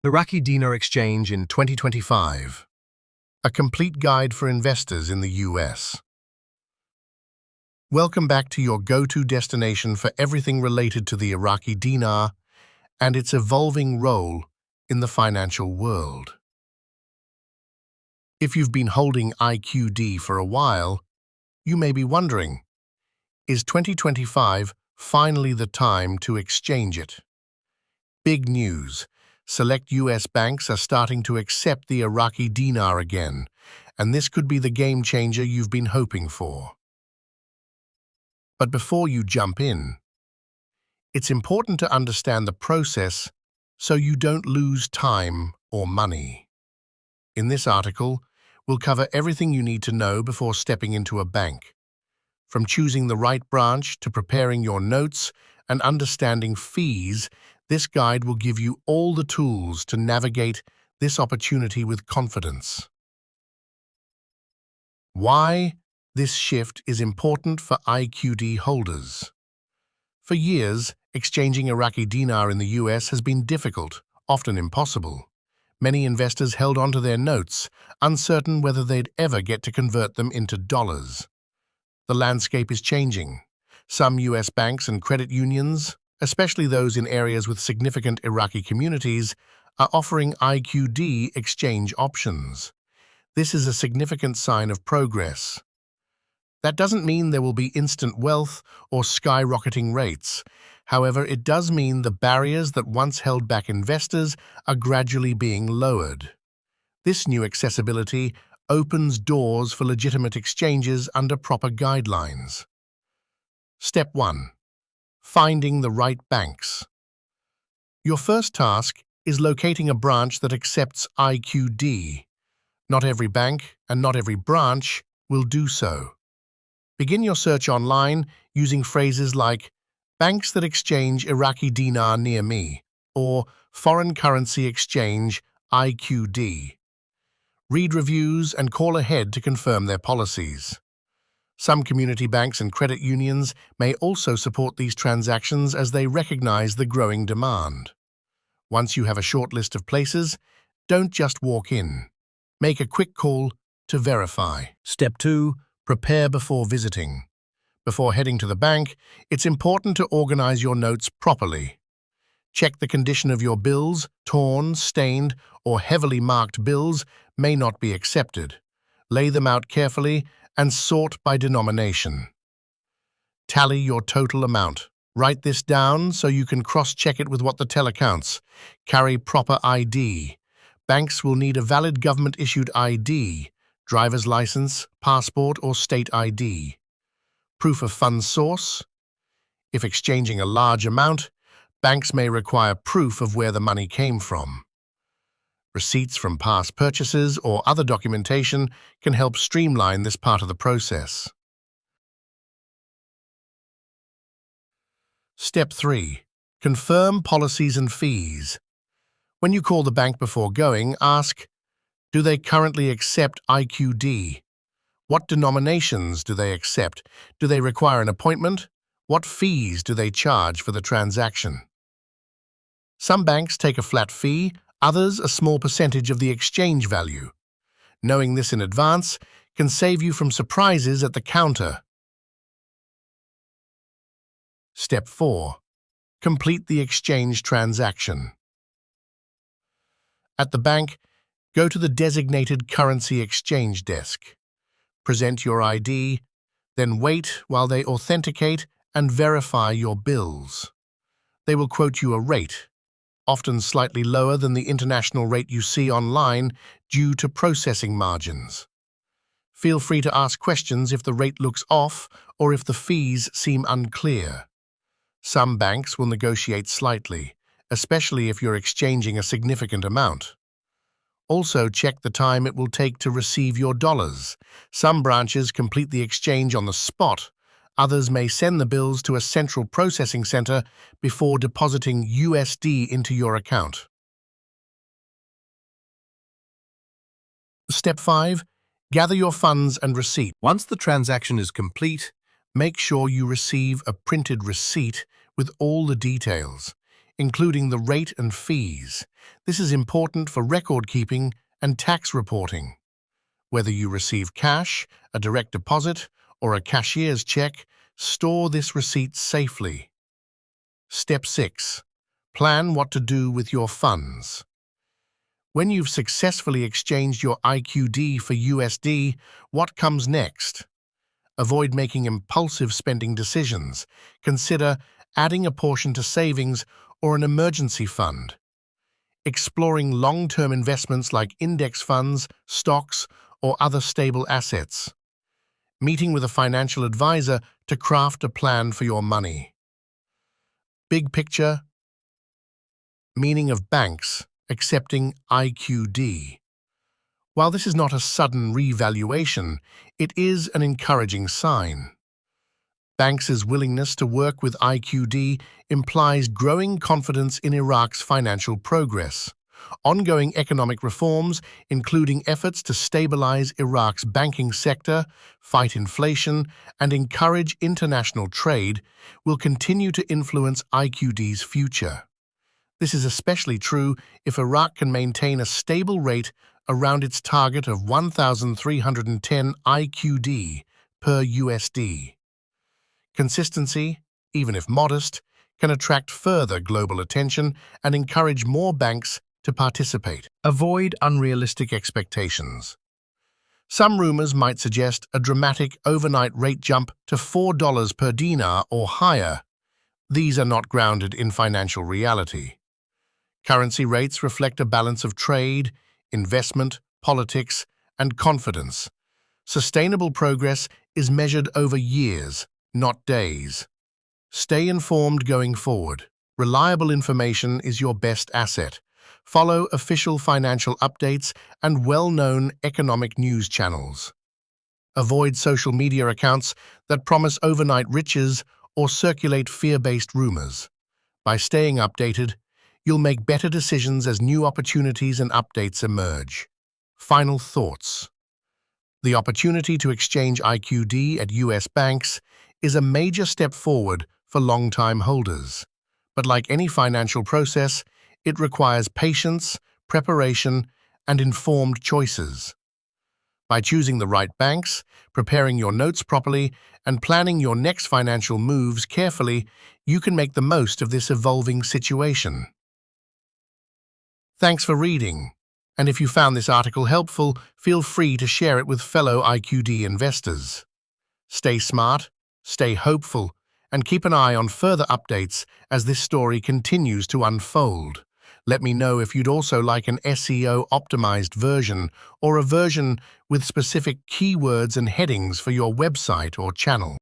Iraqi Dinar Exchange in 2025. A complete guide for investors in the US. Welcome back to your go-to destination for everything related to the Iraqi dinar and its evolving role in the financial world. If you've been holding IQD for a while, you may be wondering, is 2025 finally the time to exchange it? Big news. Select US banks are starting to accept the Iraqi dinar again, and this could be the game changer you've been hoping for. But before you jump in, it's important to understand the process so you don't lose time or money. In this article, we'll cover everything you need to know before stepping into a bank, from choosing the right branch to preparing your notes and understanding fees. This guide will give you all the tools to navigate this opportunity with confidence. Why this shift is important for IQD holders. For years, exchanging Iraqi dinar in the US has been difficult, often impossible. Many investors held onto their notes, uncertain whether they'd ever get to convert them into dollars. The landscape is changing. Some US banks and credit unions, especially those in areas with significant Iraqi communities, are offering IQD exchange options. This is a significant sign of progress. That doesn't mean there will be instant wealth or skyrocketing rates. However, it does mean the barriers that once held back investors are gradually being lowered. This new accessibility opens doors for legitimate exchanges under proper guidelines. Step 1. Finding the right banks. Your first task is locating a branch that accepts IQD. Not every bank and not every branch will do so. Begin your search online using phrases like "banks that exchange Iraqi dinar near me" or "foreign currency exchange IQD." Read reviews and call ahead to confirm their policies. Some community banks and credit unions may also support these transactions as they recognize the growing demand. Once you have a short list of places, don't just walk in. Make a quick call to verify. Step 2. Prepare before visiting. Before heading to the bank, it's important to organize your notes properly. Check the condition of your bills. Torn, stained, or heavily marked bills may not be accepted. Lay them out carefully and sort by denomination. Tally your total amount. Write this down so you can cross-check it with what the teller counts. Carry proper ID. Banks will need a valid government-issued ID, driver's license, passport, or state ID. Proof of funds source. If exchanging a large amount, banks may require proof of where the money came from. Receipts from past purchases or other documentation can help streamline this part of the process. Step 3. Confirm policies and fees. When you call the bank before going, ask, do they currently accept IQD? What denominations do they accept? Do they require an appointment? What fees do they charge for the transaction? Some banks take a flat fee, others a small percentage of the exchange value. Knowing this in advance can save you from surprises at the counter. Step 4. Complete the exchange transaction. At the bank, go to the designated currency exchange desk. Present your ID, then wait while they authenticate and verify your bills. They will quote you a rate, often slightly lower than the international rate you see online due to processing margins. Feel free to ask questions if the rate looks off or if the fees seem unclear. Some banks will negotiate slightly, especially if you're exchanging a significant amount. Also, check the time it will take to receive your dollars. Some branches complete the exchange on the spot. Others may send the bills to a central processing center before depositing USD into your account. Step 5. Gather your funds and receipt. Once the transaction is complete, make sure you receive a printed receipt with all the details. including the rate and fees. This is important for record-keeping and tax reporting. Whether you receive cash, a direct deposit, or a cashier's check, store this receipt safely. Step 6. Plan what to do with your funds. When you've successfully exchanged your IQD for USD, what comes next? Avoid making impulsive spending decisions. Consider adding a portion to savings or an emergency fund. Exploring long-term investments like index funds, stocks, or other stable assets. Meeting with a financial advisor to craft a plan for your money. Big picture, meaning of banks accepting IQD. While this is not a sudden revaluation, it is an encouraging sign. Banks' willingness to work with IQD implies growing confidence in Iraq's financial progress. Ongoing economic reforms, including efforts to stabilize Iraq's banking sector, fight inflation, and encourage international trade, will continue to influence IQD's future. This is especially true if Iraq can maintain a stable rate around its target of 1,310 IQD per USD. Consistency, even if modest, can attract further global attention and encourage more banks to participate. Avoid unrealistic expectations. Some rumors might suggest a dramatic overnight rate jump to $4 per dinar or higher. These are not grounded in financial reality. Currency rates reflect a balance of trade, investment, politics, and confidence. Sustainable progress is measured over years, not days. Stay informed going forward. Reliable information is your best asset. Follow official financial updates and well-known economic news channels. Avoid social media accounts that promise overnight riches or circulate fear-based rumors. By staying updated, you'll make better decisions as new opportunities and updates emerge. Final thoughts. The opportunity to exchange IQD at US banks is a major step forward for long-time holders. But like any financial process, it requires patience, preparation, and informed choices. By choosing the right banks, preparing your notes properly, and planning your next financial moves carefully, you can make the most of this evolving situation. Thanks for reading, and if you found this article helpful, feel free to share it with fellow IQD investors. Stay smart, stay hopeful, and keep an eye on further updates as this story continues to unfold. Let me know if you'd also like an SEO-optimized version or a version with specific keywords and headings for your website or channel.